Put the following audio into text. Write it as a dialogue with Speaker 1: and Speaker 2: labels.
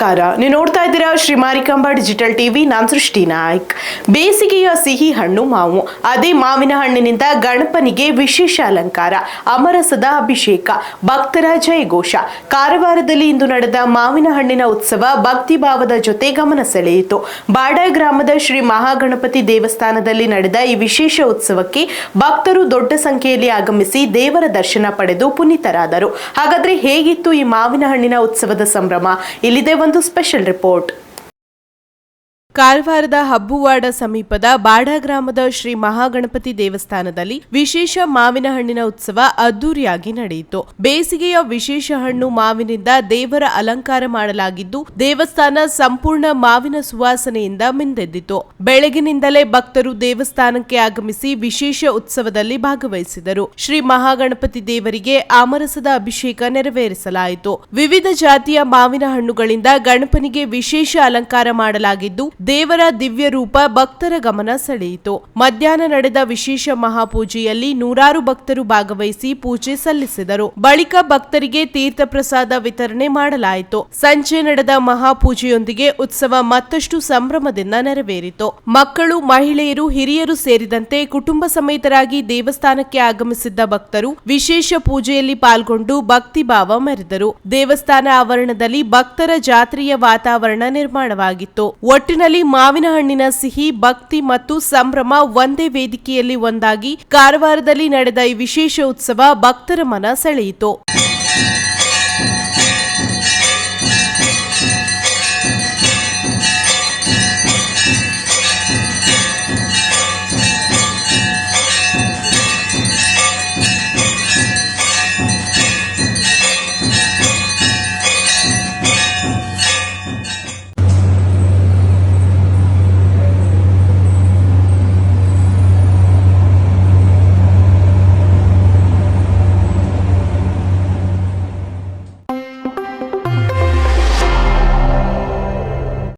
Speaker 1: ನಮಸ್ಕಾರ, ನೀವು ನೋಡ್ತಾ ಇದ್ದೀರಾ ಶ್ರೀ ಮಾರಿಕಾಂಬಾ ಡಿಜಿಟಲ್ ಟಿವಿ. ನಾನು ಸೃಷ್ಟಿ ನಾಯ್ಕ್. ಬೇಸಿಗೆಯ ಸಿಹಿ ಹಣ್ಣು ಮಾವು. ಅದೇ ಮಾವಿನ ಹಣ್ಣಿನಿಂದ ಗಣಪನಿಗೆ ವಿಶೇಷ ಅಲಂಕಾರ, ಅಮರಸದ ಅಭಿಷೇಕ, ಭಕ್ತರ ಜಯಘೋಷ. ಕಾರವಾರದಲ್ಲಿ ಇಂದು ನಡೆದ ಮಾವಿನ ಹಣ್ಣಿನ ಉತ್ಸವ ಭಕ್ತಿ ಭಾವದ ಜೊತೆ ಗಮನ ಸೆಳೆಯಿತು. ಬಾಡ ಗ್ರಾಮದ ಶ್ರೀ ಮಹಾಗಣಪತಿ ದೇವಸ್ಥಾನದಲ್ಲಿ ನಡೆದ ಈ ವಿಶೇಷ ಉತ್ಸವಕ್ಕೆ ಭಕ್ತರು ದೊಡ್ಡ ಸಂಖ್ಯೆಯಲ್ಲಿ ಆಗಮಿಸಿ ದೇವರ ದರ್ಶನ ಪಡೆದು ಪುನೀತರಾದರು. ಹಾಗಾದ್ರೆ ಹೇಗಿತ್ತು ಈ ಮಾವಿನ ಹಣ್ಣಿನ ಉತ್ಸವದ ಸಂಭ್ರಮ? ಇಲ್ಲಿದೆ ಒಂದು ಸ್ಪೆಷಲ್ ರಿಪೋರ್ಟ್. ಕಾರವಾರದ ಹಬ್ಬುವಾಡ ಸಮೀಪದ ಬಾಡ ಗ್ರಾಮದ ಶ್ರೀ ಮಹಾಗಣಪತಿ ದೇವಸ್ಥಾನದಲ್ಲಿ ವಿಶೇಷ ಮಾವಿನ ಹಣ್ಣಿನ ಉತ್ಸವ ಅದ್ದೂರಿಯಾಗಿ ನಡೆಯಿತು. ಬೇಸಿಗೆಯ ವಿಶೇಷ ಹಣ್ಣು ಮಾವಿನಿಂದ ದೇವರ ಅಲಂಕಾರ ಮಾಡಲಾಗಿದ್ದು, ದೇವಸ್ಥಾನ ಸಂಪೂರ್ಣ ಮಾವಿನ ಸುವಾಸನೆಯಿಂದ ಮಿಂದೆದ್ದಿತು. ಬೆಳಗಿನಿಂದಲೇ ಭಕ್ತರು ದೇವಸ್ಥಾನಕ್ಕೆ ಆಗಮಿಸಿ ವಿಶೇಷ ಉತ್ಸವದಲ್ಲಿ ಭಾಗವಹಿಸಿದರು. ಶ್ರೀ ಮಹಾಗಣಪತಿ ದೇವರಿಗೆ ಅಮರಸದ ಅಭಿಷೇಕ ನೆರವೇರಿಸಲಾಯಿತು. ವಿವಿಧ ಜಾತಿಯ ಮಾವಿನ ಹಣ್ಣುಗಳಿಂದ ಗಣಪನಿಗೆ ವಿಶೇಷ ಅಲಂಕಾರ ಮಾಡಲಾಗಿದ್ದು, ದೇವರ ದಿವ್ಯ ರೂಪ ಭಕ್ತರ ಗಮನ ಸೆಳೆಯಿತು. ಮಧ್ಯಾಹ್ನ ನಡೆದ ವಿಶೇಷ ಮಹಾಪೂಜೆಯಲ್ಲಿ ನೂರಾರು ಭಕ್ತರು ಭಾಗವಹಿಸಿ ಪೂಜೆ ಸಲ್ಲಿಸಿದರು. ಬಳಿಕ ಭಕ್ತರಿಗೆ ತೀರ್ಥ ಪ್ರಸಾದ ವಿತರಣೆ ಮಾಡಲಾಯಿತು. ಸಂಜೆ ನಡೆದ ಮಹಾಪೂಜೆಯೊಂದಿಗೆ ಉತ್ಸವ ಮತ್ತಷ್ಟು ಸಂಭ್ರಮದಿಂದ ನೆರವೇರಿತು. ಮಕ್ಕಳು, ಮಹಿಳೆಯರು, ಹಿರಿಯರು ಸೇರಿದಂತೆ ಕುಟುಂಬ ಸಮೇತರಾಗಿ ದೇವಸ್ಥಾನಕ್ಕೆ ಆಗಮಿಸಿದ್ದ ಭಕ್ತರು ವಿಶೇಷ ಪೂಜೆಯಲ್ಲಿ ಪಾಲ್ಗೊಂಡು ಭಕ್ತಿ ಭಾವ ಮೆರೆದರು. ದೇವಸ್ಥಾನ ಆವರಣದಲ್ಲಿ ಭಕ್ತರ ಜಾತ್ರೆಯ ವಾತಾವರಣ ನಿರ್ಮಾಣವಾಗಿತ್ತು. ಒಟ್ಟಿನಲ್ಲಿ ಮಾವಿನ ಹಣ್ಣಿನ ಸಿಹಿ, ಭಕ್ತಿ ಮತ್ತು ಸಂಭ್ರಮ ಒಂದೇ ವೇದಿಕೆಯಲ್ಲಿ ಒಂದಾಗಿ ಕಾರವಾರದಲ್ಲಿ ನಡೆದ ಈ ವಿಶೇಷ ಉತ್ಸವ ಭಕ್ತರ ಮನ ಸೆಳೆಯಿತು.